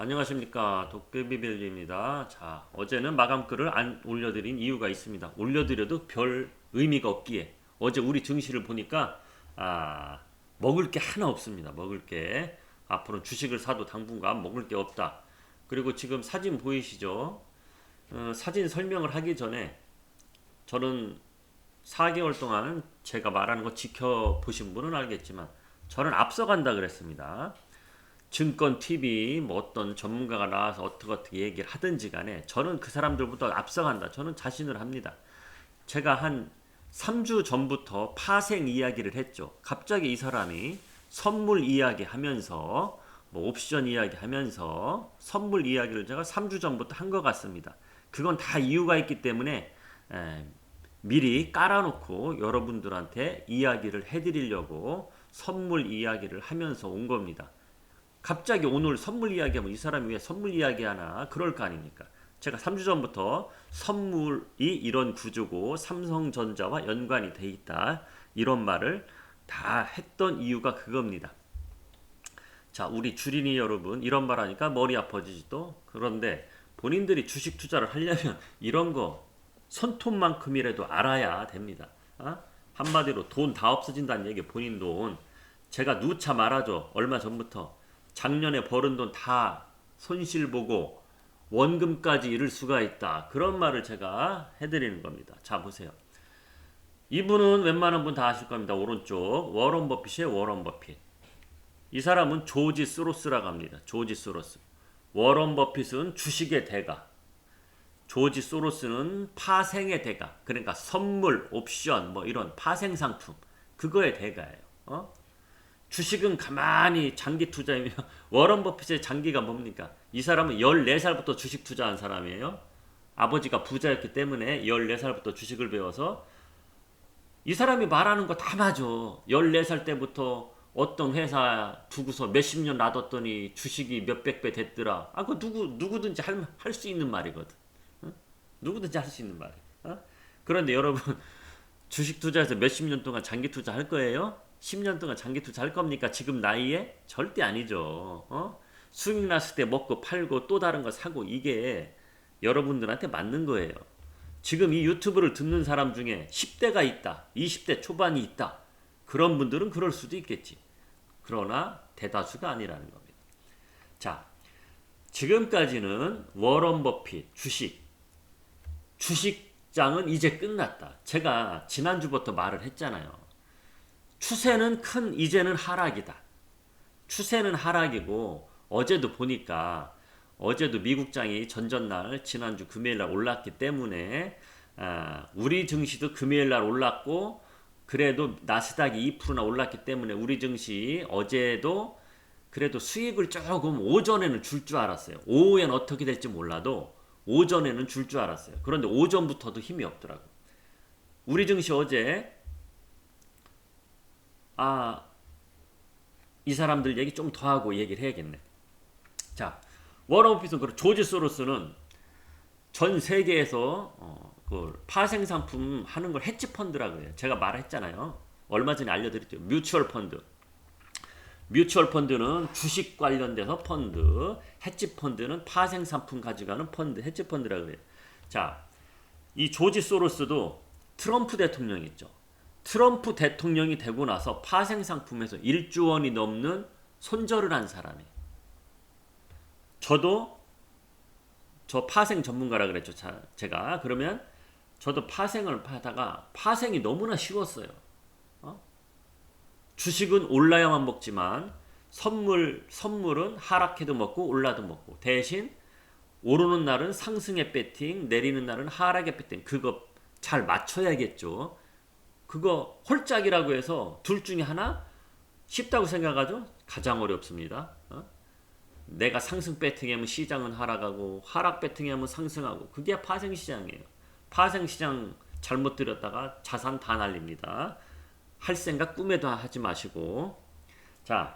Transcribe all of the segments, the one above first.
안녕하십니까, 도깨비벨리입니다. 자, 어제는 마감글을 안 올려드린 이유가 있습니다. 올려드려도 별 의미가 없기에 어제 우리 증시를 보니까 먹을 게 하나 없습니다. 먹을 게 앞으로 주식을 사도 당분간 먹을 게 없다. 그리고 지금 사진 보이시죠? 사진 설명을 하기 전에 저는 4개월 동안 제가 말하는 거 지켜보신 분은 알겠지만 저는 앞서간다 그랬습니다. 증권 TV 뭐 어떤 전문가가 나와서 어떻게 얘기를 하든지 간에 저는 그 사람들보다 앞서간다. 저는 자신을 합니다. 제가 한 3주 전부터 파생 이야기를 했죠. 갑자기 이 사람이 선물 이야기 하면서 뭐 옵션 이야기 하면서 선물 이야기를 제가 3주 전부터 한 것 같습니다. 그건 다 이유가 있기 때문에 미리 깔아놓고 여러분들한테 이야기를 해드리려고 선물 이야기를 하면서 온 겁니다. 갑자기 오늘 선물 이야기하면 이 사람이 왜 선물 이야기하나 그럴 거 아닙니까? 제가 3주 전부터 선물이 이런 구조고 삼성전자와 연관이 돼 있다 이런 말을 다 했던 이유가 그겁니다. 자, 우리 주린이 여러분 이런 말 하니까 머리 아파지지 또. 그런데 본인들이 주식 투자를 하려면 이런 거 손톱만큼이라도 알아야 됩니다. 한마디로 돈 다 없어진다는 얘기. 본인 돈 제가 누차 말하죠. 얼마 전부터 작년에 벌은 돈 다 손실 보고 원금까지 잃을 수가 있다. 그런 말을 제가 해드리는 겁니다. 자, 보세요. 이분은 웬만한 분 다 아실 겁니다. 오른쪽 워런 버핏이에요. 워런 버핏. 이 사람은 조지 소로스라고 합니다. 조지 소로스. 워런 버핏은 주식의 대가, 조지 소로스는 파생의 대가. 그러니까 선물, 옵션 뭐 이런 파생 상품 그거의 대가예요. 주식은 가만히 장기 투자이며 워런 버핏의 장기가 뭡니까? 이 사람은 14살부터 주식 투자한 사람이에요. 아버지가 부자였기 때문에 14살부터 주식을 배워서 이 사람이 말하는 거 다 맞아. 14살 때부터 어떤 회사 두고서 몇십 년 놔뒀더니 주식이 몇백 배 됐더라. 그거 누구든지 할 수 있는 말이거든. 누구든지 할 수 있는 말이에요. 그런데 여러분 주식 투자해서 몇십 년 동안 장기 투자 할 거예요? 10년 동안 장기 투자 할 겁니까? 지금 나이에? 절대 아니죠. 수익 났을 때 먹고 팔고 또 다른 거 사고 이게 여러분들한테 맞는 거예요. 지금 이 유튜브를 듣는 사람 중에 10대가 있다. 20대 초반이 있다. 그런 분들은 그럴 수도 있겠지. 그러나 대다수가 아니라는 겁니다. 자, 지금까지는 워런 버핏 주식장은 이제 끝났다. 제가 지난주부터 말을 했잖아요. 추세는 이제는 하락이다. 추세는 하락이고 어제도 보니까 어제도 미국장이 전전날 지난주 금요일날 올랐기 때문에 우리 증시도 금요일날 올랐고 그래도 나스닥이 2%나 올랐기 때문에 우리 증시 어제도 그래도 수익을 조금 오전에는 줄 줄 알았어요. 오후엔 어떻게 될지 몰라도 오전에는 줄 줄 알았어요. 그런데 오전부터도 힘이 없더라고. 우리 증시 어제 이 사람들 얘기 좀 더 하고 얘기를 해야겠네. 자, 워런 버핏은 그리고 조지 소로스는 전 세계에서 그 파생 상품 하는 걸 헤지 펀드라고 해요. 제가 말했잖아요. 얼마 전에 알려드렸죠. 뮤추얼 펀드. 뮤추얼 펀드는 주식 관련돼서 펀드, 헤지 펀드는 파생 상품 가져가는 펀드, 헤지 펀드라고 그래요. 자, 이 조지 소로스도 트럼프 대통령 있죠. 트럼프 대통령이 되고 나서 파생 상품에서 1조 원이 넘는 손절을 한 사람이에요. 저도 저 파생 전문가라 그랬죠. 제가 그러면 저도 파생을 하다가 파생이 너무나 쉬웠어요. 주식은 올라야만 먹지만 선물은 하락해도 먹고 올라도 먹고 대신 오르는 날은 상승의 배팅, 내리는 날은 하락의 배팅. 그거 잘 맞춰야겠죠. 그거 홀짝이라고 해서 둘 중에 하나 쉽다고 생각하죠? 가장 어렵습니다. 내가 상승 배팅하면 시장은 하락하고 하락 배팅하면 상승하고 그게 파생시장이에요. 파생시장 잘못 들였다가 자산 다 날립니다. 할 생각 꿈에도 하지 마시고. 자,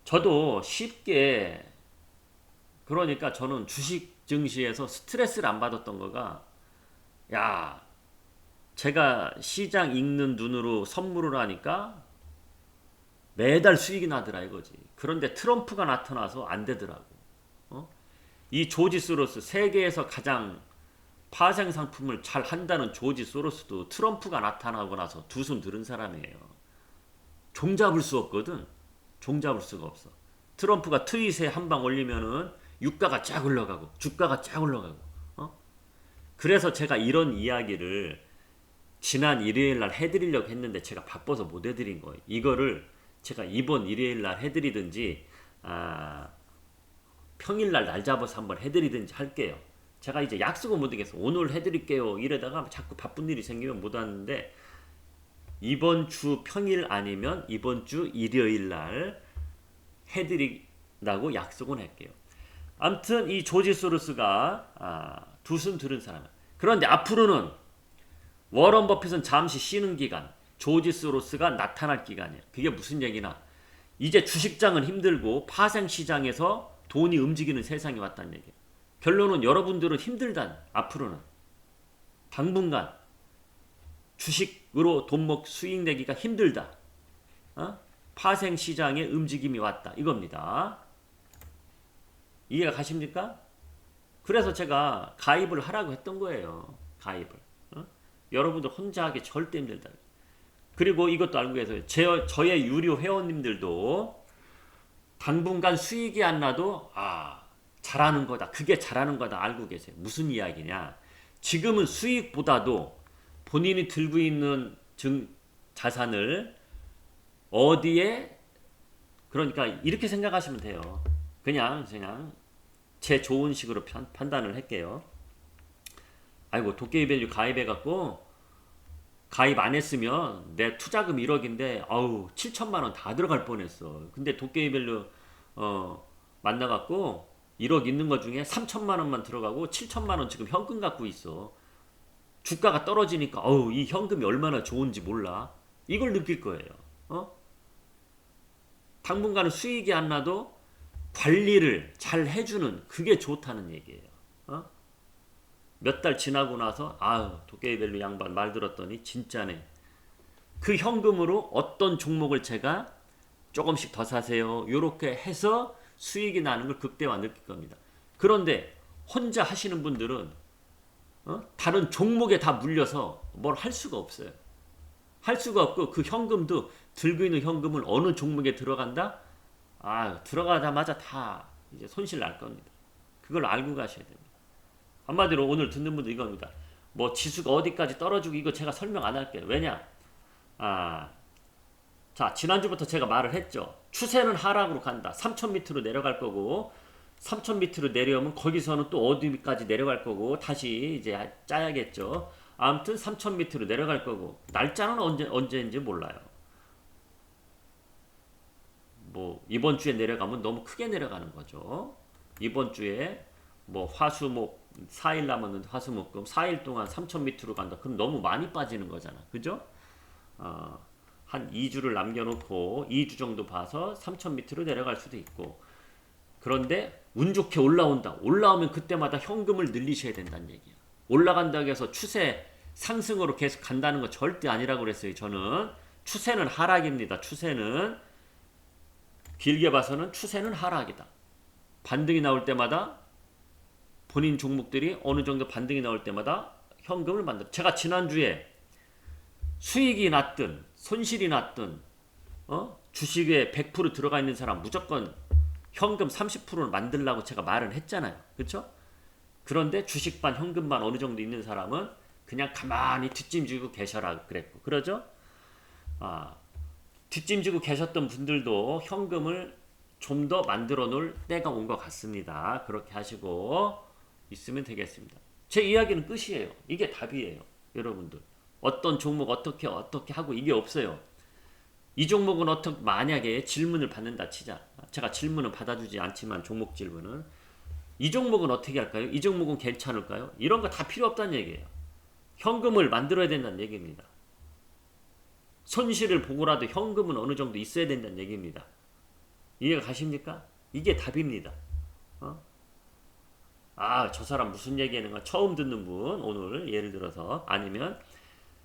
저도 쉽게 그러니까 저는 주식 증시에서 스트레스를 안 받았던 거가 야 제가 시장 읽는 눈으로 선물을 하니까 매달 수익이 나더라 이거지. 그런데 트럼프가 나타나서 안 되더라고. 이 조지 소로스, 세계에서 가장 파생 상품을 잘 한다는 조지 소로스도 트럼프가 나타나고 나서 두 손 들은 사람이에요. 종잡을 수 없거든. 종잡을 수가 없어. 트럼프가 트윗에 한 방 올리면은 유가가 쫙 올라가고 주가가 쫙 올라가고. 그래서 제가 이런 이야기를 지난 일요일 날 해드리려고 했는데 제가 바빠서 못 해드린 거예요. 이거를 제가 이번 일요일 날 해드리든지 평일날 날 잡아서 한번 해드리든지 할게요. 제가 이제 약속은 못 하겠어. 오늘 해드릴게요. 이러다가 자꾸 바쁜 일이 생기면 못 하는데 이번 주 평일 아니면 이번 주 일요일 날 해드린다고 약속은 할게요. 아무튼 이 조지 소로스가 두 손 들은 사람. 그런데 앞으로는 워런 버핏은 잠시 쉬는 기간, 조지 소로스가 나타날 기간이에요. 그게 무슨 얘기나? 이제 주식장은 힘들고 파생 시장에서 돈이 움직이는 세상이 왔다는 얘기예요. 결론은 여러분들은 힘들다. 앞으로는 당분간 주식으로 수익 내기가 힘들다. 파생 시장의 움직임이 왔다. 이겁니다. 이해가 가십니까? 그래서 제가 가입을 하라고 했던 거예요. 가입을. 여러분들 혼자 하기 절대 힘들다. 그리고 이것도 알고 계세요. 저의 유료 회원님들도 당분간 수익이 안 나도 잘하는 거다. 그게 잘하는 거다. 알고 계세요. 무슨 이야기냐. 지금은 수익보다도 본인이 들고 있는 자산을 어디에 그러니까 이렇게 생각하시면 돼요. 그냥 제 좋은 식으로 판단을 할게요. 아이고 도깨비 밸류 가입해갖고 가입 안 했으면 내 투자금 1억인데 7천만 원 다 들어갈 뻔했어. 근데 도깨비 밸류 만나갖고 1억 있는 것 중에 3천만 원만 들어가고 7천만 원 지금 현금 갖고 있어. 주가가 떨어지니까 이 현금이 얼마나 좋은지 몰라. 이걸 느낄 거예요. 당분간은 수익이 안 나도 관리를 잘 해주는 그게 좋다는 얘기예요. 몇 달 지나고 나서 도깨비 밸류 양반 말 들었더니 진짜네. 그 현금으로 어떤 종목을 제가 조금씩 더 사세요. 요렇게 해서 수익이 나는 걸 극대화 느낄 겁니다. 그런데 혼자 하시는 분들은 다른 종목에 다 물려서 뭘 할 수가 없어요. 할 수가 없고 그 현금도 들고 있는 현금은 어느 종목에 들어간다? 들어가자마자 다 이제 손실 날 겁니다. 그걸 알고 가셔야 됩니다. 한마디로 오늘 듣는 분들 이겁니다. 뭐 지수가 어디까지 떨어지고 이거 제가 설명 안 할게요. 왜냐? 자, 지난주부터 제가 말을 했죠. 추세는 하락으로 간다. 3천 밑으로 내려갈 거고 3천 밑으로 내려오면 거기서는 또 어디까지 내려갈 거고 다시 이제 짜야겠죠. 아무튼 3천 밑으로 내려갈 거고 날짜는 언제인지 몰라요. 뭐 이번 주에 내려가면 너무 크게 내려가는 거죠. 이번 주에 뭐 화수목 4일 남았는데 화수목금 4일 동안 3천 밑으로 간다. 그럼 너무 많이 빠지는 거잖아. 그죠? 한 2주를 남겨놓고 2주 정도 봐서 3천 밑으로 내려갈 수도 있고. 그런데 운 좋게 올라온다. 올라오면 그때마다 현금을 늘리셔야 된다는 얘기야. 올라간다고 해서 추세 상승으로 계속 간다는 거 절대 아니라고 그랬어요. 저는 추세는 하락입니다. 추세는 길게 봐서는 추세는 하락이다. 반등이 나올 때마다 본인 종목들이 어느 정도 반등이 나올 때마다 현금을 만들어. 제가 지난주에 수익이 났든 손실이 났든 주식에 100% 들어가 있는 사람 무조건 현금 30%를 만들라고 제가 말을 했잖아요. 그렇죠? 그런데 주식반 현금반 어느 정도 있는 사람은 그냥 가만히 뒷짐지고 계셔라 그랬고. 그러죠? 뒷짐지고 계셨던 분들도 현금을 좀 더 만들어 놓을 때가 온 것 같습니다. 그렇게 하시고 있으면 되겠습니다. 제 이야기는 끝이에요. 이게 답이에요. 여러분들. 어떤 종목 어떻게 하고 이게 없어요. 이 종목은 만약에 질문을 받는다 치자. 제가 질문은 받아주지 않지만 종목 질문은 이 종목은 어떻게 할까요? 이 종목은 괜찮을까요? 이런 거 다 필요 없다는 얘기예요. 현금을 만들어야 된다는 얘기입니다. 손실을 보고라도 현금은 어느 정도 있어야 된다는 얘기입니다. 이해가 가십니까? 이게 답입니다. 저 사람 무슨 얘기하는 거 처음 듣는 분 오늘 예를 들어서 아니면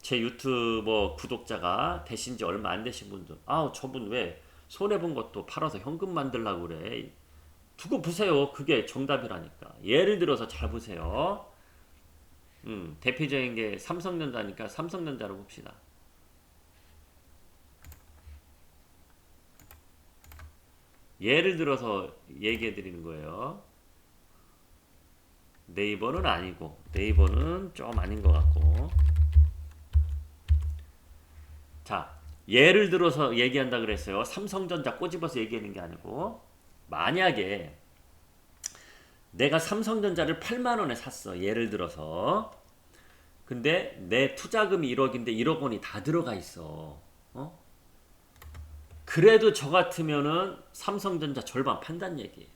제 유튜버 구독자가 되신 지 얼마 안 되신 분들 저분 왜 손해본 것도 팔아서 현금 만들려고 그래 두고 보세요. 그게 정답이라니까. 예를 들어서 잘 보세요. 대표적인 게 삼성전자니까 삼성전자로 봅시다. 예를 들어서 얘기해 드리는 거예요. 네이버는 아니고, 네이버는 좀 아닌 것 같고. 자, 예를 들어서 얘기한다 그랬어요. 삼성전자 꼬집어서 얘기하는 게 아니고, 만약에 내가 삼성전자를 8만 원에 샀어. 예를 들어서. 근데 내 투자금이 1억인데 1억 원이 다 들어가 있어. 어? 그래도 저 같으면은 삼성전자 절반 판단 얘기예요.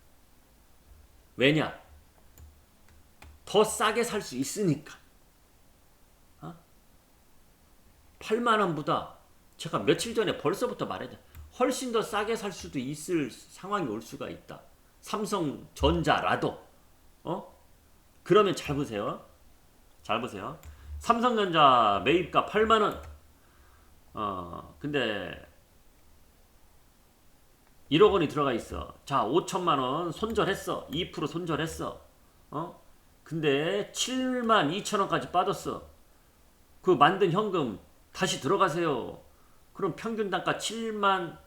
왜냐? 더 싸게 살 수 있으니까. 8만 원보다 제가 며칠 전에 벌써부터 말했죠. 훨씬 더 싸게 살 수도 있을 상황이 올 수가 있다. 삼성전자라도. 그러면 잘 보세요. 잘 보세요. 삼성전자 매입가 8만 원. 근데 1억 원이 들어가 있어. 자, 5천만 원 손절했어. 2% 손절했어. 근데 7만 2천 원까지 빠졌어. 그 만든 현금 다시 들어가세요. 그럼 평균 단가 7만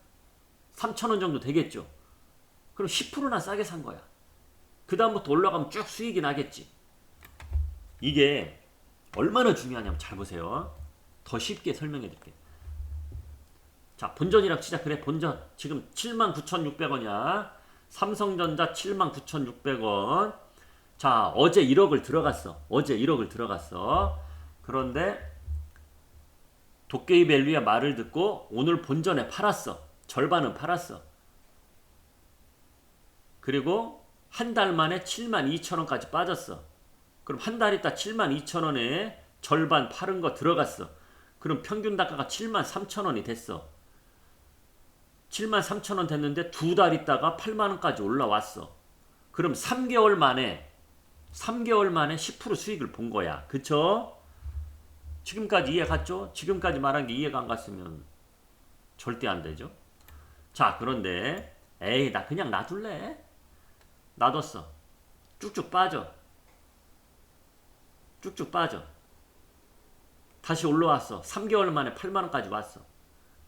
3천 원 정도 되겠죠. 그럼 10%나 싸게 산 거야. 그 다음부터 올라가면 쭉 수익이 나겠지. 이게 얼마나 중요하냐면 잘 보세요. 더 쉽게 설명해 드릴게요. 자, 본전이라고 치자. 그래, 본전. 지금 79,600원이야. 삼성전자 79,600원. 자, 어제 1억을 들어갔어. 어제 1억을 들어갔어. 그런데 도깨비 밸류의 말을 듣고 오늘 본전에 팔았어. 절반은 팔았어. 그리고 한 달 만에 72,000원까지 빠졌어. 그럼 한 달 있다 72,000원에 절반 팔은 거 들어갔어. 그럼 평균 단가가 73,000원이 됐어. 73,000원 됐는데 두 달 있다가 8만원까지 올라왔어. 그럼 3개월 만에 10% 수익을 본 거야. 그쵸? 지금까지 이해 갔죠? 지금까지 말한 게 이해가 안 갔으면 절대 안 되죠. 자, 그런데 에이, 나 그냥 놔둘래? 놔뒀어. 쭉쭉 빠져. 쭉쭉 빠져. 다시 올라왔어. 3개월 만에 8만원까지 왔어.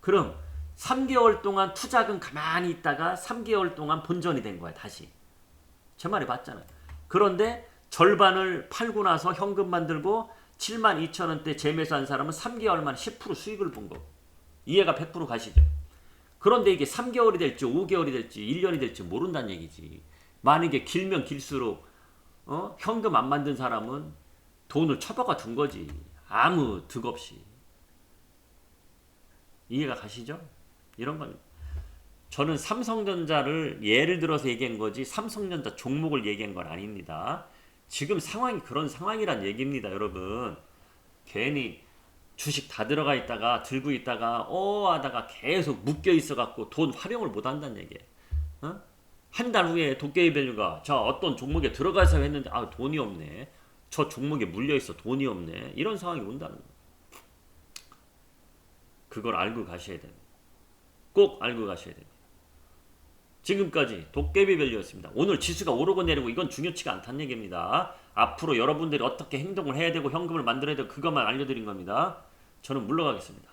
그럼 3개월 동안 투자금 가만히 있다가 3개월 동안 본전이 된 거야. 다시. 제 말이 맞잖아요. 그런데 절반을 팔고 나서 현금 만들고 72,000원대 재매수한 사람은 3개월 만에 10% 수익을 본 거고. 이해가 100% 가시죠? 그런데 이게 3개월이 될지 5개월이 될지 1년이 될지 모른다는 얘기지. 만약에 길면 길수록 현금 안 만든 사람은 돈을 처박아 둔 거지. 아무 득 없이. 이해가 가시죠? 이런 겁니다. 저는 삼성전자를 예를 들어서 얘기한 거지 삼성전자 종목을 얘기한 건 아닙니다. 지금 상황이 그런 상황이란 얘기입니다, 여러분. 괜히 주식 다 들어가 있다가 들고 있다가 하다가 계속 묶여 있어 갖고 돈 활용을 못 한다는 얘기예요. 한 달 후에 도깨비 밸류가 자 어떤 종목에 들어가서 했는데 돈이 없네. 저 종목에 물려 있어 돈이 없네. 이런 상황이 온다는 거예요. 그걸 알고 가셔야 됩니다. 꼭 알고 가셔야 됩니다. 지금까지 도깨비 밸류였습니다. 오늘 지수가 오르고 내리고 이건 중요치가 않다는 얘기입니다. 앞으로 여러분들이 어떻게 행동을 해야 되고 현금을 만들어야 되고 그것만 알려드린 겁니다. 저는 물러가겠습니다.